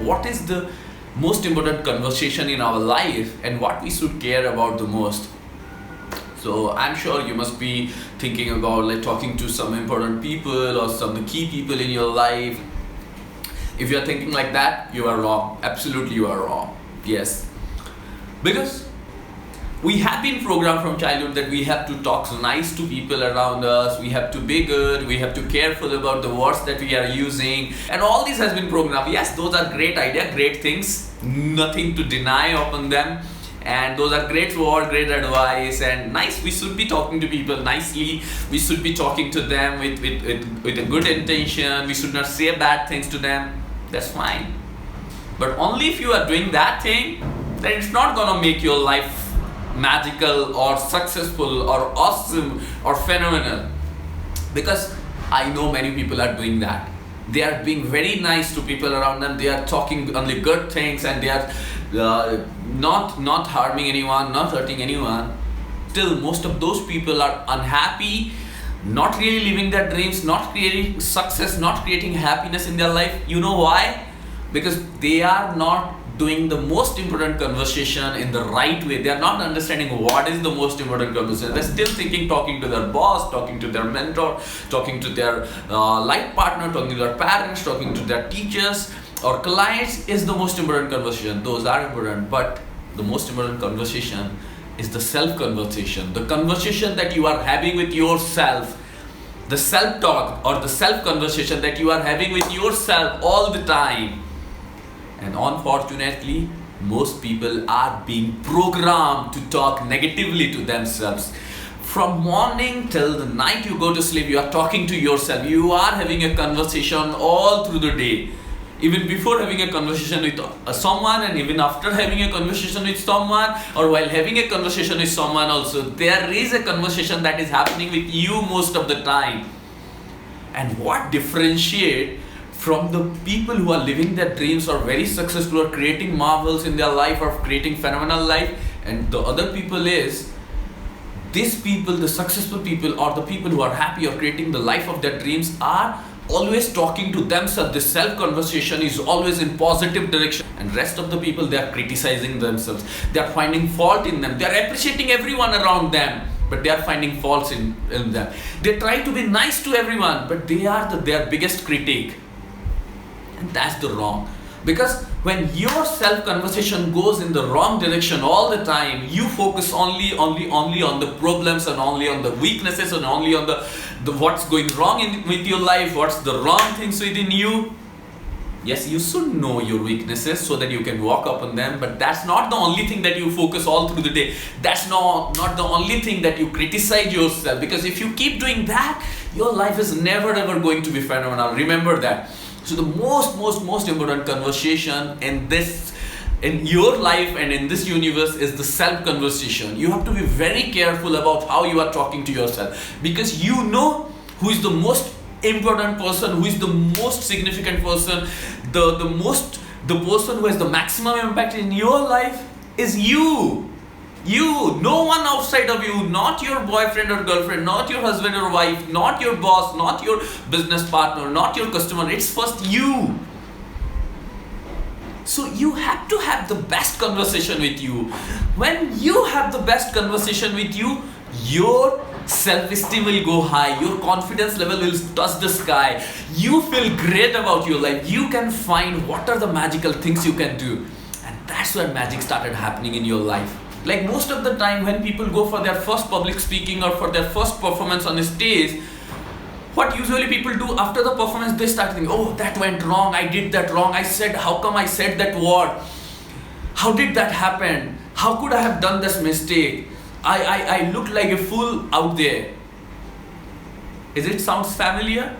what is the most important conversation in our life and what we should care about the most. So I'm sure you must be thinking about like talking to some important people or some key people in your life. If you're thinking like that, you are wrong. Absolutely you are wrong. Yes. Because we have been programmed from childhood that we have to talk nice to people around us, we have to be good, we have to careful about the words that we are using, and all this has been programmed. Yes, those are great ideas, great things, nothing to deny upon them, and those are great words, great advice, and nice. We should be talking to people nicely, we should be talking to them with a good intention, we should not say bad things to them. That's fine. But only if you are doing that thing, then it's not gonna make your life magical or successful or awesome or phenomenal. Because I know many people are doing that. They are being very nice to people around them, they are talking only good things, and they are not harming anyone, not hurting anyone. Still, most of those people are unhappy, not really living their dreams, not creating success, not creating happiness in their life. You know why? Because they are not doing the most important conversation in the right way. They are not understanding what is the most important conversation. They're still thinking talking to their boss, talking to their mentor, talking to their life partner, talking to their parents, talking to their teachers or clients is the most important conversation. Those are important, but the most important conversation is the self conversation, the conversation that you are having with yourself, the self talk or the self conversation that you are having with yourself all the time. And unfortunately, most people are being programmed to talk negatively to themselves. From morning till the night you go to sleep, you are talking to yourself. You are having a conversation all through the day. Even before having a conversation with someone, and even after having a conversation with someone, or while having a conversation with someone also, there is a conversation that is happening with you most of the time. And what differentiates from the people who are living their dreams or very successful or creating marvels in their life or creating phenomenal life, and the other people is, these people, the successful people or the people who are happy or creating the life of their dreams are always talking to themselves. The self conversation is always in positive direction, and rest of the people, they are criticizing themselves, they are finding fault in them, they are appreciating everyone around them, but they are finding faults in them. They try to be nice to everyone, but they are their biggest critic. And that's the wrong. Because when your self conversation goes in the wrong direction all the time, you focus only on the problems and only on the weaknesses and only on the what's going wrong with your life, what's the wrong things within you. Yes, you should know your weaknesses so that you can walk up on them, but that's not the only thing that you focus all through the day. That's not the only thing that you criticize yourself, because if you keep doing that, your life is never ever going to be phenomenal. Remember that. So the most important conversation in your life and in this universe is the self conversation. You have to be very careful about how you are talking to yourself, because you know who is the most important person, who is the most significant person, the person who has the maximum impact in your life is you. No one outside of you, not your boyfriend or girlfriend, not your husband or wife, not your boss, not your business partner, not your customer. It's first you. So you have to have the best conversation with you. When you have the best conversation with you, your self-esteem will go high, your confidence level will touch the sky, you feel great about your life, you can find what are the magical things you can do. And that's where magic started happening in your life. Like most of the time when people go for their first public speaking or for their first performance on a stage, what usually people do after the performance, they start thinking, oh, that went wrong, I did that wrong, how come I said that word? How did that happen? How could I have done this mistake? I look like a fool out there. Is it sounds familiar?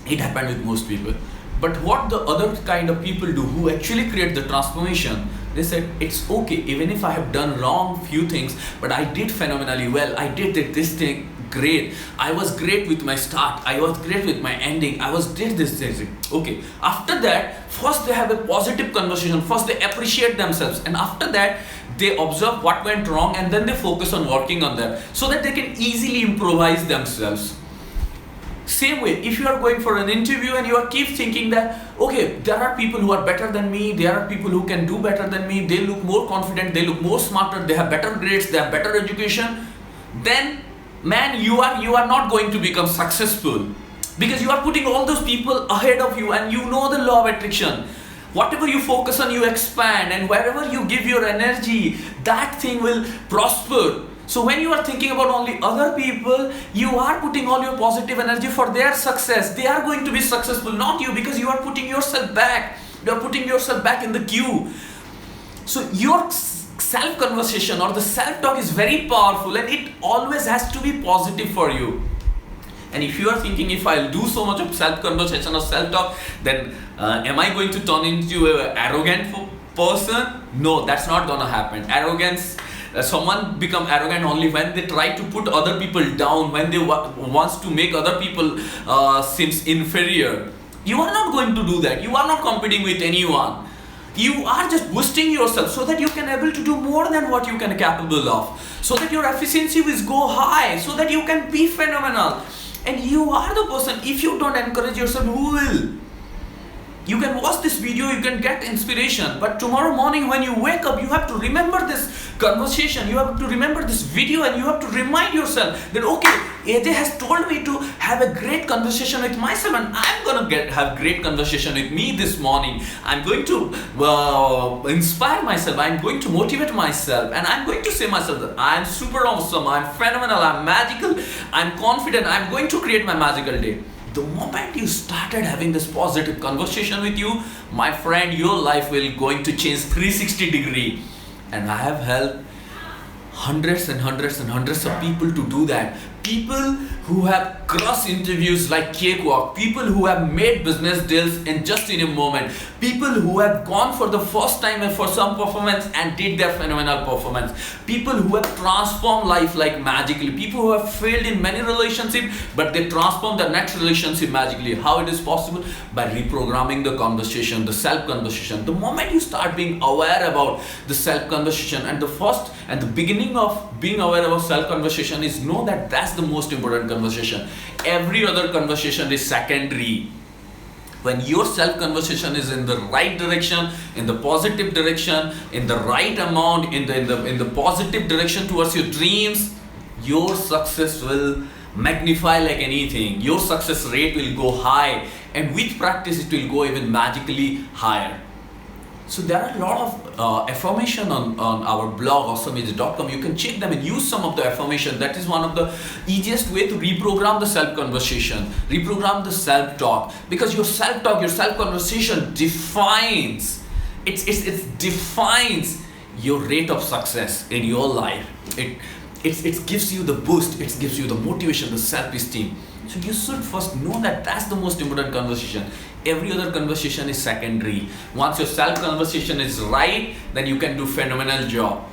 It happened with most people. But what the other kind of people do who actually create the transformation, they said, it's okay, even if I have done wrong few things, but I did phenomenally well. I did this thing great. I was great with my start. I was great with my ending. Did this thing. Okay. After that, first they have a positive conversation. First they appreciate themselves. And after that, they observe what went wrong, and then they focus on working on that so that they can easily improvise themselves. Same way, if you are going for an interview and you are keep thinking that, okay, there are people who are better than me, there are people who can do better than me, they look more confident, they look more smarter, they have better grades, they have better education, then man, you are not going to become successful, because you are putting all those people ahead of you, and you know the law of attraction. Whatever you focus on, you expand, and wherever you give your energy, that thing will prosper. So when you are thinking about only other people, you are putting all your positive energy for their success. They are going to be successful, not you, because you are putting yourself back. You are putting yourself back in the queue. So your self-conversation or the self-talk is very powerful, and it always has to be positive for you. And if you are thinking, if I'll do so much of self-conversation or self-talk, then am I going to turn into an arrogant person? No, that's not gonna happen. Arrogance, someone become arrogant only when they try to put other people down, when they wants to make other people seems inferior. You are not going to do that. You are not competing with anyone. You are just boosting yourself so that you can able to do more than what you can capable of, so that your efficiency will go high, so that you can be phenomenal. And you are the person. If you don't encourage yourself, who will? You can watch this video, you can get inspiration, but tomorrow morning when you wake up, you have to remember this conversation, you have to remember this video, and you have to remind yourself that, okay, AJ has told me to have a great conversation with myself, and I'm gonna have great conversation with me this morning. I'm going to inspire myself, I'm going to motivate myself, and I'm going to say myself that I'm super awesome, I'm phenomenal, I'm magical, I'm confident, I'm going to create my magical day. The moment you started having this positive conversation with you, my friend, your life will going to change 360 degree. And I have helped hundreds and hundreds and hundreds of people to do that. People who have crushed interviews like cakewalk, people who have made business deals in a moment, people who have gone for the first time and for some performance and did their phenomenal performance, people who have transformed life like magically, people who have failed in many relationships but they transform the next relationship magically. How it is possible? By reprogramming the conversation, the self-conversation. The moment you start being aware about the self-conversation, and the first and the beginning of being aware about self-conversation is know that that's the most important conversation. Every other conversation is secondary. When your self-conversation is in the right direction, in the positive direction, in the right amount, in the positive direction towards your dreams, your success will magnify like anything. Your success rate will go high, and with practice it will go even magically higher. So there are a lot of affirmation on our blog awesomeage.com. You can check them and use some of the affirmation. That is one of the easiest way to reprogram the self-conversation, reprogram the self-talk, because your self-talk, your self-conversation defines, it defines your rate of success in your life. It gives you the boost, it gives you the motivation, the self-esteem. So you should first know that that's the most important conversation. Every other conversation is secondary. Once your self-conversation is right, then you can do phenomenal job.